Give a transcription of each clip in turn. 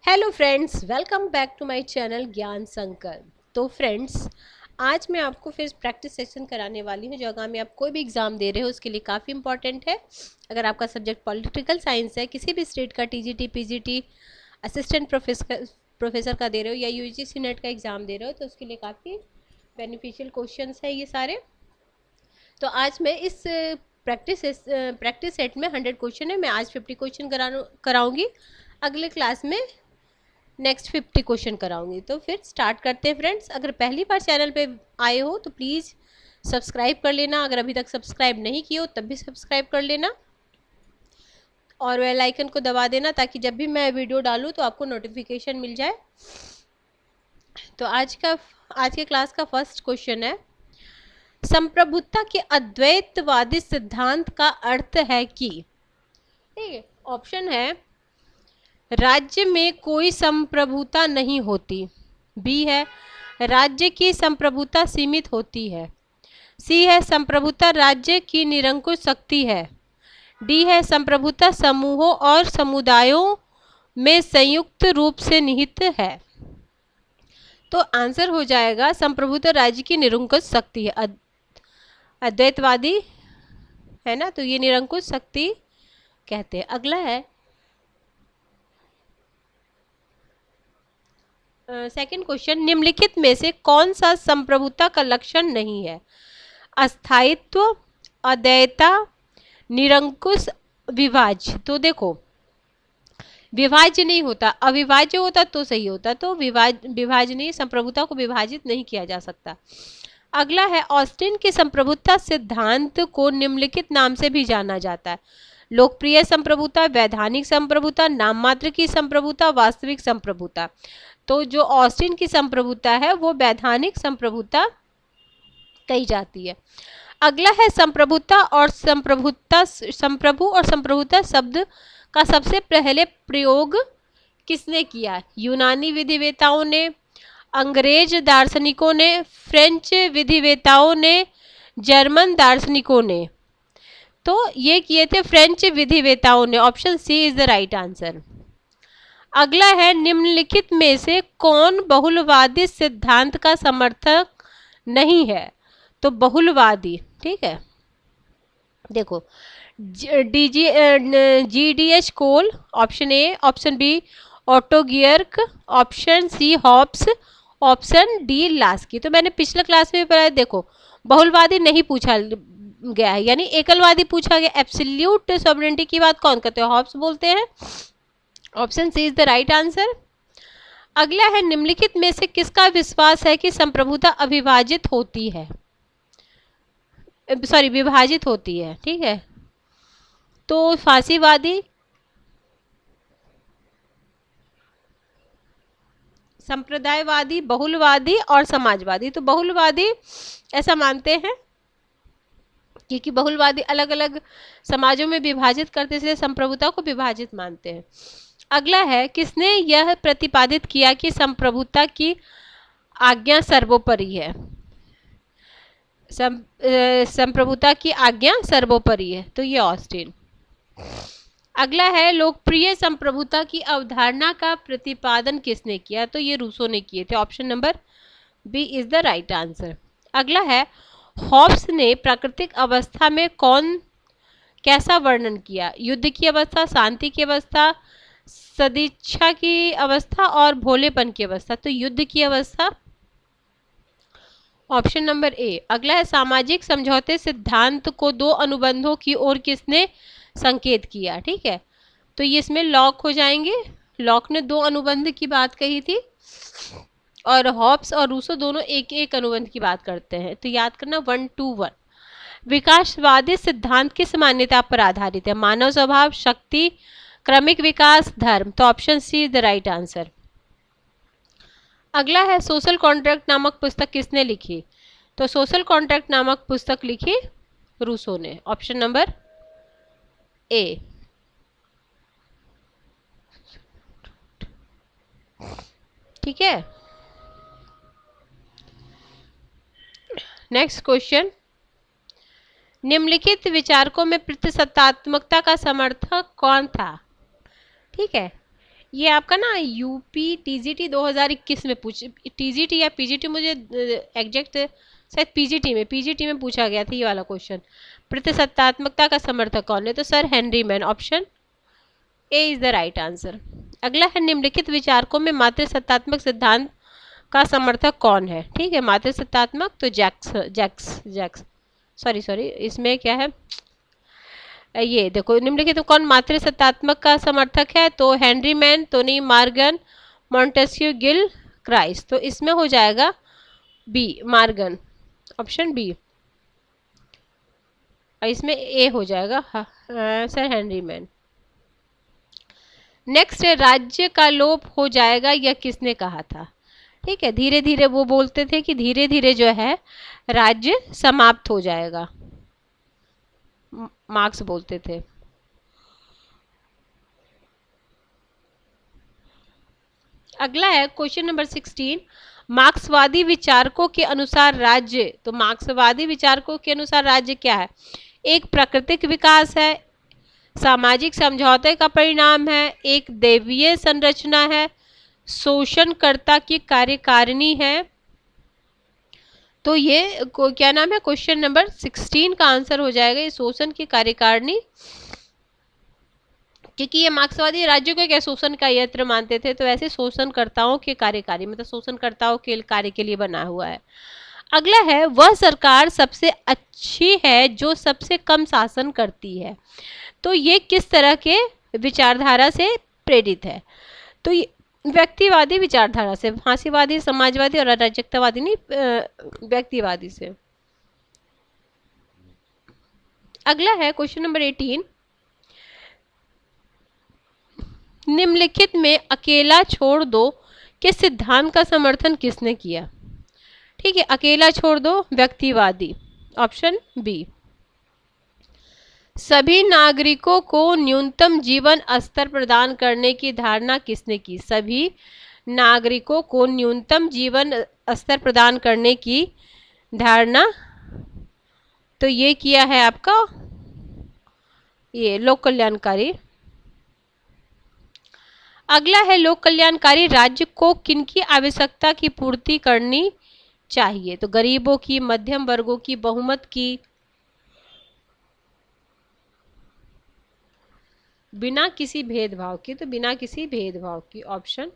Hello friends, welcome back to my channel Gyan Sankar. तो friends, आज मैं आपको फिर प्रैक्टिस सेशन कराने वाली हूँ जो आगामी आप कोई भी एग्ज़ाम दे रहे हो उसके लिए काफ़ी इंपॉर्टेंट है। अगर आपका सब्जेक्ट पॉलिटिकल साइंस है, किसी भी स्टेट का टीजीटी पीजीटी असिस्टेंट प्रोफेसर का दे रहे हो या यूजीसी नेट का एग्ज़ाम दे रहे हो तो उसके लिए काफ़ी बेनिफिशियल क्वेश्चंस है ये सारे। तो आज मैं इस प्रैक्टिस सेट में 100 क्वेश्चन है, मैं आज 50 क्वेश्चन कराऊंगी। अगले क्लास में नेक्स्ट 50 क्वेश्चन कराऊंगी। तो फिर स्टार्ट करते हैं फ्रेंड्स। अगर पहली बार चैनल पे आए हो तो प्लीज़ सब्सक्राइब कर लेना, अगर अभी तक सब्सक्राइब नहीं किए हो तब भी सब्सक्राइब कर लेना और बेल आइकन को दबा देना ताकि जब भी मैं वीडियो डालूँ तो आपको नोटिफिकेशन मिल जाए। तो आज के क्लास का फर्स्ट क्वेश्चन है, संप्रभुता के अद्वैतवादी सिद्धांत का अर्थ है कि, ठीक है, ऑप्शन है राज्य में कोई संप्रभुता नहीं होती, बी है राज्य की संप्रभुता सीमित होती है, सी है संप्रभुता राज्य की निरंकुश शक्ति है, डी है संप्रभुता समूहों और समुदायों में संयुक्त रूप से निहित है। तो आंसर हो जाएगा संप्रभुता राज्य की निरंकुश शक्ति है। अद्वैतवादी है ना, तो ये निरंकुश शक्ति कहते हैं। अगला है सेकंड क्वेश्चन, निम्नलिखित में से कौन सा संप्रभुता का लक्षण नहीं है? अस्थायित्व, अद्वैता, निरंकुश, विभाज्य। तो देखो, विभाज्य नहीं होता, अविभाज्य होता तो सही होता। तो विभाज्य नहीं, संप्रभुता को विभाजित नहीं किया जा सकता। अगला है ऑस्टिन के संप्रभुता सिद्धांत को निम्नलिखित नाम से भी जाना जाता है, लोकप्रिय संप्रभुता, वैधानिक संप्रभुता, नाममात्र की संप्रभुता, वास्तविक संप्रभुता। तो जो ऑस्टिन की संप्रभुता है वो वैधानिक संप्रभुता कही जाती है। अगला है संप्रभुता और संप्रभुता, संप्रभु और संप्रभुता शब्द का सबसे पहले प्रयोग किसने किया? यूनानी विधिवेताओं ने, अंग्रेज दार्शनिकों ने, फ्रेंच विधिवेताओं ने, जर्मन दार्शनिकों ने। तो ये किए थे फ्रेंच विधिवेताओं ने। Option C is the right answer. अगला है निम्नलिखित में से कौन बहुलवादी सिद्धांत का समर्थक नहीं है? तो बहुलवादी, ठीक है, देखो, GDH Cole, option A, option B Otto Gierke, option C Hobbes, option D Laski. तो मैंने पिछले क्लास में भी पढ़ा है, देखो बहुलवादी नहीं पूछा गया है, यानी एकलवादी पूछा गया। एब्सोल्यूट सॉवरेनिटी की बात कौन करते हैं? हॉब्स बोलते हैं। Option C is the right answer. अगला है निम्नलिखित में से किसका विश्वास है कि संप्रभुता अविभाजित होती है, सॉरी विभाजित होती है, ठीक है? तो फांसीवादी, संप्रदायवादी, बहुलवादी और समाजवादी। तो बहुलवादी ऐसा मानते हैं क्योंकि बहुलवादी अलग अलग समाजों में विभाजित करते इसलिए संप्रभुता को विभाजित मानते हैं। अगला है किसने यह प्रतिपादित किया कि संप्रभुता की आज्ञा सर्वोपरि है? संप्रभुता की आज्ञा सर्वोपरि है, तो ये ऑस्टिन। अगला है लोकप्रिय संप्रभुता की अवधारणा का प्रतिपादन किसने किया? तो ये रूसो ने किए थे। Option number B is the right answer. अगला है हॉब्स ने प्राकृतिक अवस्था में कैसा वर्णन किया? युद्ध की अवस्था, शांति की अवस्था, सदिच्छा की अवस्था और भोलेपन की अवस्था। तो युद्ध की अवस्था, ऑप्शन नंबर ए। अगला है सामाजिक समझौते सिद्धांत को दो अनुबंधों की ओर किसने संकेत किया? ठीक है, तो ये इसमें लॉक हो जाएंगे। लॉक ने दो अनुबंध की बात कही थी और हॉब्स और रूसो दोनों एक एक अनुबंध की बात करते हैं। तो याद करना 1 to 1। विकासवादी सिद्धांत किस मान्यता पर आधारित है? मानव स्वभाव, शक्ति, क्रमिक विकास, धर्म। तो option C is the right answer. अगला है सोशल कॉन्ट्रैक्ट नामक पुस्तक किसने लिखी? तो सोशल कॉन्ट्रैक्ट नामक पुस्तक लिखी रूसो ने। Option number A. ठीक है, नेक्स्ट क्वेश्चन, निम्नलिखित विचारकों में प्रतिसत्तात्मकता का समर्थक कौन था? ठीक है, ये आपका ना यूपी टीजीटी 2021 में पूछ, टीजीटी या पीजीटी, मुझे एग्जैक्ट शायद पीजीटी में पूछा गया था ये वाला क्वेश्चन। प्रतिसत्तात्मकता का समर्थक कौन है? तो sir Henry man, option A is the right answer. अगला है निम्नलिखित विचारकों में मातृसत्तात्मक सिद्धांत का समर्थक कौन है? ठीक है, मातृसत्तात्मक तो जैक्स जैक्स जैक्स सॉरी इसमें क्या है, ये देखो निम्नलिखित तो कौन मातृसत्तात्मक का समर्थक है? तो Henry man, Tony Morgan, Montesquieu, Gill, Christ. तो इसमें हो जाएगा बी मार्गन, ऑप्शन बी। और इसमें ए हो जाएगा सर हेनरी मैन। नेक्स्ट है राज्य का लोप हो जाएगा यह किसने कहा था? ठीक है, धीरे धीरे वो बोलते थे कि धीरे धीरे जो है राज्य समाप्त हो जाएगा, मार्क्स बोलते थे। अगला है क्वेश्चन नंबर 16, मार्क्सवादी विचारकों के अनुसार राज्य, तो मार्क्सवादी विचारकों के अनुसार राज्य क्या है? एक प्राकृतिक विकास है, सामाजिक समझौते का परिणाम है, एक दैवीय संरचना है, शोषणकर्ता की कार्यकारिणी है। तो ये क्या नाम है? क्वेश्चन नंबर 16 का आंसर हो जाएगा ये शोषण की कार्यकारिणी, क्योंकि ये मार्क्सवादी राज्यों को क्या शोषण का यंत्र मानते थे, तो ऐसे शोषणकर्ताओं के कार्यकारी, मतलब शोषणकर्ताओं के कार्य के लिए बना हुआ है। अगला है वह सरकार सबसे अच्छी है जो सबसे कम शासन करती है। तो ये किस तरह के विचारधारा से प्रेरित है? तो ये व्यक्तिवादी विचारधारा से, फांसीवादी, समाजवादी और अराजकतावादी नहीं, व्यक्तिवादी से। अगला है क्वेश्चन नंबर 18, निम्नलिखित में अकेला छोड़ दो के सिद्धांत का समर्थन किसने किया? ठीक है, अकेला छोड़ दो व्यक्तिवादी, ऑप्शन बी। सभी नागरिकों को न्यूनतम जीवन स्तर प्रदान करने की धारणा किसने की? सभी नागरिकों को न्यूनतम जीवन स्तर प्रदान करने की धारणा, तो ये किया है आपका ये लोक कल्याणकारी। अगला है लोक कल्याणकारी राज्य को किनकी आवश्यकता की पूर्ति करनी चाहिए? तो गरीबों की, मध्यम वर्गों की, बहुमत की, बिना किसी भेदभाव की, तो बिना किसी भेदभाव की, ऑप्शन।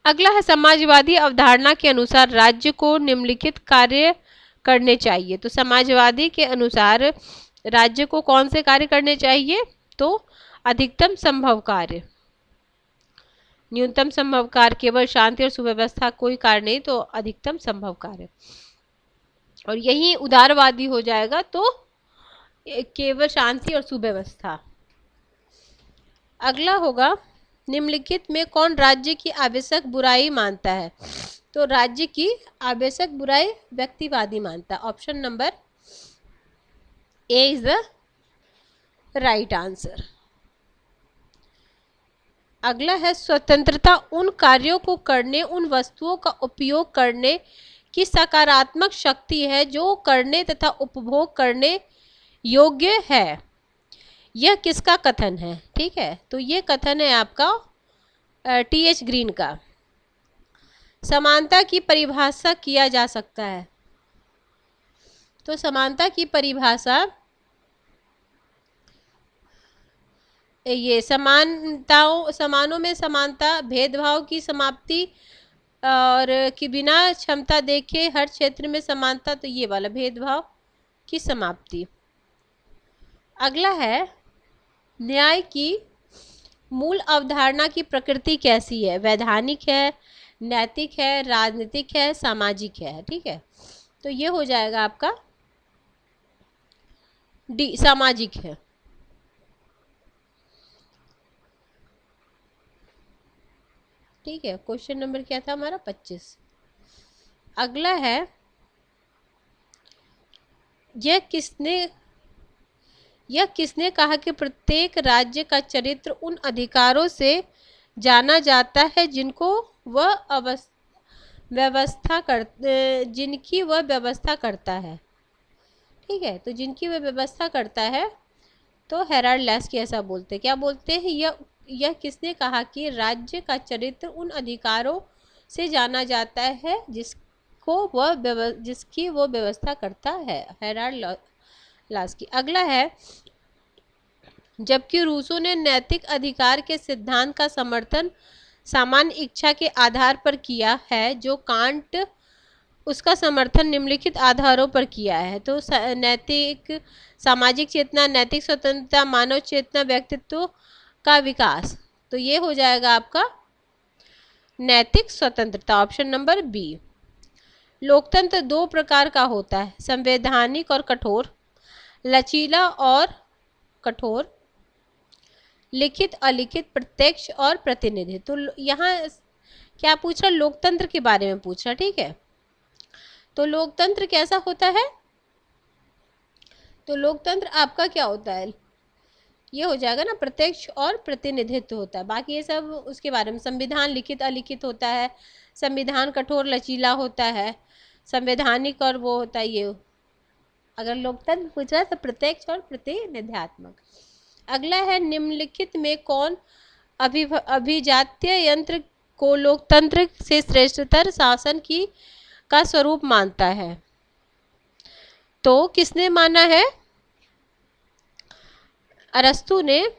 अगला है समाजवादी अवधारणा के अनुसार राज्य को निम्नलिखित कार्य करने चाहिए। तो समाजवादी के अनुसार राज्य को कौन से कार्य करने चाहिए? तो अधिकतम संभव कार्य, न्यूनतम संभव कार्य, केवल शांति और सुव्यवस्था कोई कार्य नहीं, तो अधिकतम संभव कार्य। और यही उदारवादी हो जाएगा, तो केवल शांति और सुव्यवस्था। अगला होगा निम्नलिखित में कौन राज्य की आवश्यक बुराई मानता है? तो राज्य की आवश्यक बुराई व्यक्तिवादी मानता है, option number A is the right answer. अगला है स्वतंत्रता उन कार्यों को करने, उन वस्तुओं का उपयोग करने की सकारात्मक शक्ति है जो करने तथा उपभोग करने योग्य है। यह किसका कथन है? ठीक है, तो ये कथन है आपका टी.एच. ग्रीन का। समानता की परिभाषा किया जा सकता है, तो समानता की परिभाषा ये समानों में समानता, भेदभाव की समाप्ति और कि बिना क्षमता देखे हर क्षेत्र में समानता, तो ये वाला भेदभाव की समाप्ति। अगला है न्याय की मूल अवधारणा की प्रकृति कैसी है? वैधानिक है, नैतिक है, राजनीतिक है, सामाजिक है। ठीक है, तो ये हो जाएगा आपका डी, सामाजिक है। ठीक है, क्वेश्चन नंबर क्या था हमारा? 25। अगला है यह किसने कहा कि प्रत्येक राज्य का चरित्र उन अधिकारों से जाना जाता है जिनको वह जिनकी वह व्यवस्था करता है। ठीक है, तो जिनकी वह व्यवस्था करता है, तो हेराल्ड लेस्की ऐसा बोलते हैं। क्या बोलते हैं? यह यह किसने कहा कि राज्य का चरित्र उन अधिकारों से जाना जाता है जिसकी वो व्यवस्था करता है, हेराल्ड लास्की। अगला है, जबकि रूसो ने नैतिक अधिकार के सिद्धांत का समर्थन सामान्य इच्छा के आधार पर किया है, जो कांट उसका समर्थन निम्नलिखित आधारों पर किया है। तो नैतिक सामाजिक चेतना, नैतिक स्वतंत्रता, मानव चेतना, व्यक्तित्व का विकास। तो ये हो जाएगा आपका नैतिक स्वतंत्रता, ऑप्शन नंबर बी। लोकतंत्र दो प्रकार का होता है, संवैधानिक और कठोर, लचीला और कठोर, लिखित अलिखित, प्रत्यक्ष और प्रतिनिधि। तो यहाँ क्या पूछ रहा, लोकतंत्र के बारे में पूछ रहा, ठीक है। तो लोकतंत्र कैसा होता है, तो लोकतंत्र आपका क्या होता है, ये हो जाएगा ना, प्रत्यक्ष और प्रतिनिधित्व होता है। बाकी ये सब उसके बारे में, संविधान लिखित अलिखित होता है, संविधान कठोर लचीला होता है, संवैधानिक और वो होता है ये। अगर लोकतंत्र पूछ रहा है तो प्रत्यक्ष और प्रतिनिध्यात्मक। अगला है, निम्नलिखित में कौन अभिजात्य यंत्र को लोकतंत्र से श्रेष्ठतर शासन का स्वरूप मानता है। तो किसने माना है, अरस्तु ने,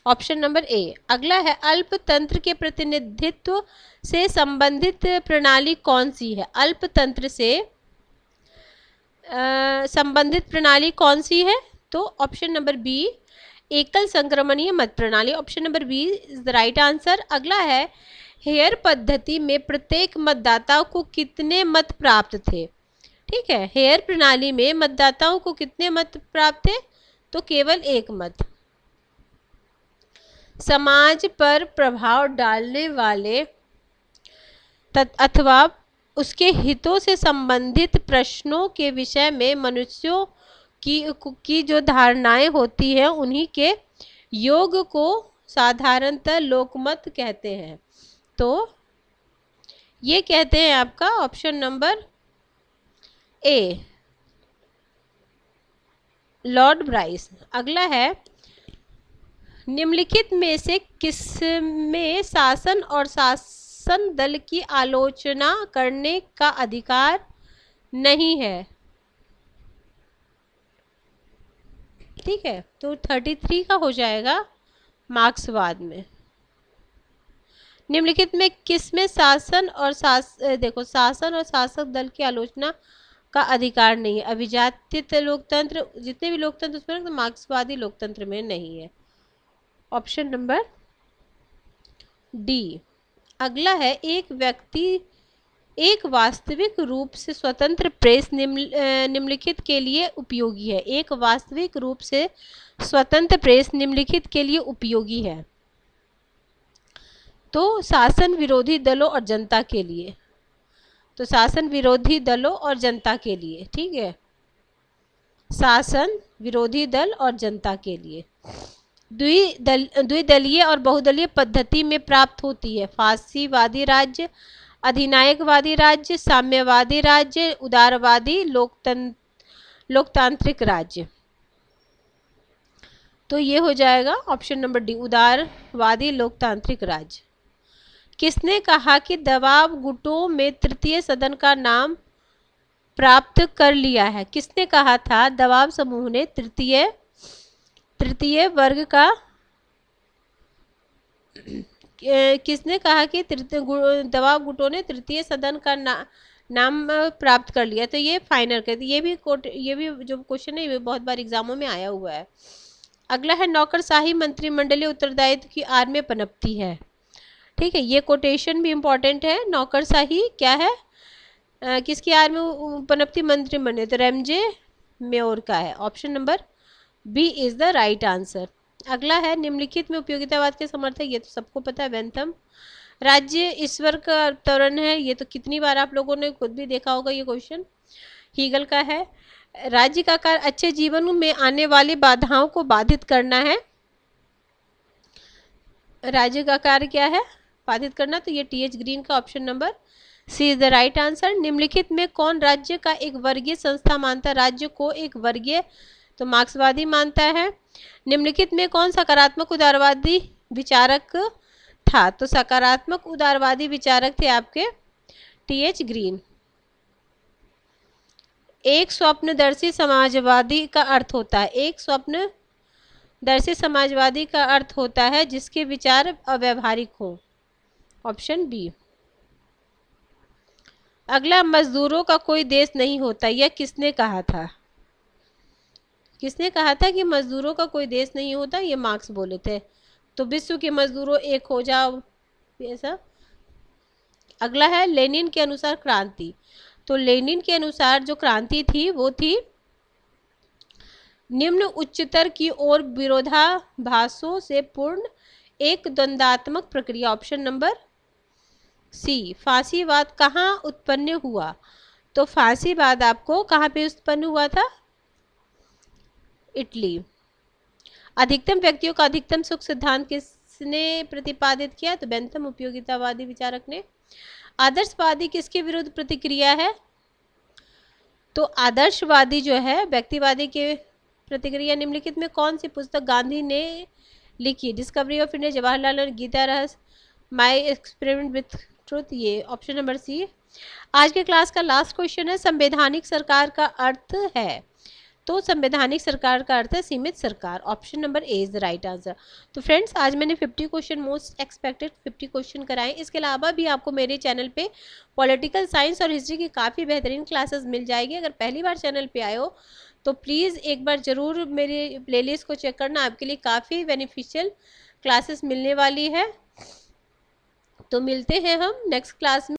ऑप्शन नंबर ए। अगला है, अल्पतंत्र के प्रतिनिधित्व से संबंधित प्रणाली कौन सी है, अल्पतंत्र से संबंधित प्रणाली कौन सी है, तो ऑप्शन नंबर बी, एकल संक्रमणीय मत प्रणाली, option number B is the right answer. अगला है, हेयर पद्धति में प्रत्येक मतदाता को कितने मत प्राप्त थे, ठीक है, हेयर प्रणाली में मतदाताओं को कितने मत प्राप्त थे, तो केवल एक मत। समाज पर प्रभाव डालने वाले अथवा उसके हितों से संबंधित प्रश्नों के विषय में मनुष्यों की जो धारणाएं होती हैं, उन्हीं के योग को साधारणतः लोकमत कहते हैं। तो ये कहते हैं आपका option number A, Lord Bryce. अगला है, निम्नलिखित में से किसमें शासन और शासन दल की आलोचना करने का अधिकार नहीं है, ठीक है। तो 33 का हो जाएगा मार्क्सवाद में। निम्नलिखित में किसमें शासन और शासन और शासक दल की आलोचना का अधिकार नहीं है, अभिजात्य लोकतंत्र, जितने भी लोकतंत्र उसमें, तो मार्क्सवादी लोकतंत्र में नहीं है, ऑप्शन नंबर डी। अगला है, एक व्यक्ति एक वास्तविक रूप से स्वतंत्र प्रेस निम्नलिखित के लिए उपयोगी है, एक वास्तविक रूप से स्वतंत्र प्रेस निम्नलिखित के लिए उपयोगी है, तो शासन विरोधी दलों और जनता के लिए, तो शासन विरोधी दलों और जनता के लिए, ठीक है, शासन विरोधी दल और जनता के लिए। द्विदलीय और बहुदलीय पद्धति में प्राप्त होती है, फासीवादी राज्य, अधिनायकवादी राज्य, साम्यवादी राज्य, उदारवादी लोकतांत्रिक राज्य। तो ये हो जाएगा ऑप्शन नंबर डी, उदारवादी लोकतांत्रिक राज्य। किसने कहा कि दबाव गुटों में तृतीय सदन का नाम प्राप्त कर लिया है, किसने कहा था, दबाव समूह ने तृतीय वर्ग का, किसने कहा कि दबाव गुटों ने तृतीय सदन का नाम प्राप्त कर लिया। तो ये फाइनल कर, ये भी जो क्वेश्चन है ये बहुत बार एग्जामों में आया हुआ है। अगला है, नौकरशाही मंत्रिमंडलीय उत्तरदायित्व की आड़ में पनपती है, ठीक है, ये कोटेशन भी इम्पोर्टेंट है। नौकरशाही क्या है, किसकी आड़ में पनपती, मंत्रिमंडल, तो रेमजे मेयर का है, option number B is the right answer. अगला है, निम्नलिखित में उपयोगितावाद के समर्थक, ये तो सबको पता है, बेंथम। राज्य ईश्वर का अवतरण है, ये तो कितनी बार आप लोगों ने खुद भी देखा होगा ये क्वेश्चन, हीगल का है। राज्य का कार्य अच्छे जीवन में आने वाली बाधाओं को बाधित करना है, राज्य का कार्य क्या है, बाधित करना, तो ये टीएच ग्रीन का option number C is the right answer. निम्नलिखित में कौन राज्य का एक वर्गीय संस्था मानता है, राज्य को एक वर्गीय, तो मार्क्सवादी मानता है। निम्नलिखित में कौन सकारात्मक उदारवादी विचारक था? तो सकारात्मक उदारवादी विचारक थे आपके टी.एच. ग्रीन। एक स्वप्नदर्शी समाजवादी का अर्थ होता है, एक स्वप्नदर्शी समाजवादी का अर्थ होता है जिसके विचार अव्यावहारिक हो। Option B. अगला, मजदूरों का कोई देश नहीं होता, यह किसने कहा था? किसने कहा था कि मजदूरों का कोई देश नहीं होता? ये मार्क्स बोले थे। तो विश्व के मजदूरों एक हो जाओ, ऐसा। अगला है, लेनिन के अनुसार क्रांति। तो लेनिन के अनुसार जो क्रांति थी वो थी निम्न उच्चतर की ओर विरोधाभासों से पूर्ण एक द्वंद्वात्मक प्रक्रिया। ऑप्शन नंबर सी। फांसीवाद कहाँ उत्पन्न हुआ? तो फांसीवाद आपको कहाँ पे उत्पन्न हुआ था? इटली। अधिकतम व्यक्तियों का अधिकतम सुख सिद्धांत किसने प्रतिपादित किया? तो बेंथम उपयोगितावादी विचारक ने। आदर्शवादी किसके विरुद्ध प्रतिक्रिया है? तो आदर्शवादी जो है व्यक्तिवादी के प्रतिक्रिया। निम्नलिखित में कौन सी पुस्तक गांधी ने लिखी? Discovery of India, Jawaharlal Nehru, Gita Rahasya, my experiment with truth. ये ऑप्शन नंबर सी। आज के क्लास का लास्ट क्वेश्चन है, संवैधानिक सरकार का अर्थ है? तो संवैधानिक सरकार का अर्थ है सीमित सरकार। Option number A is the right answer. तो फ्रेंड्स, आज मैंने 50 क्वेश्चन, मोस्ट एक्सपेक्टेड 50 क्वेश्चन कराए। इसके अलावा भी आपको मेरे चैनल पे पॉलिटिकल साइंस और हिस्ट्री की काफ़ी बेहतरीन क्लासेस मिल जाएगी। अगर पहली बार चैनल पे आए हो तो प्लीज़ एक बार ज़रूर मेरी प्लेलिस्ट को चेक करना, आपके लिए काफ़ी बेनिफिशियल क्लासेस मिलने वाली है। तो मिलते हैं हम नेक्स्ट क्लास में।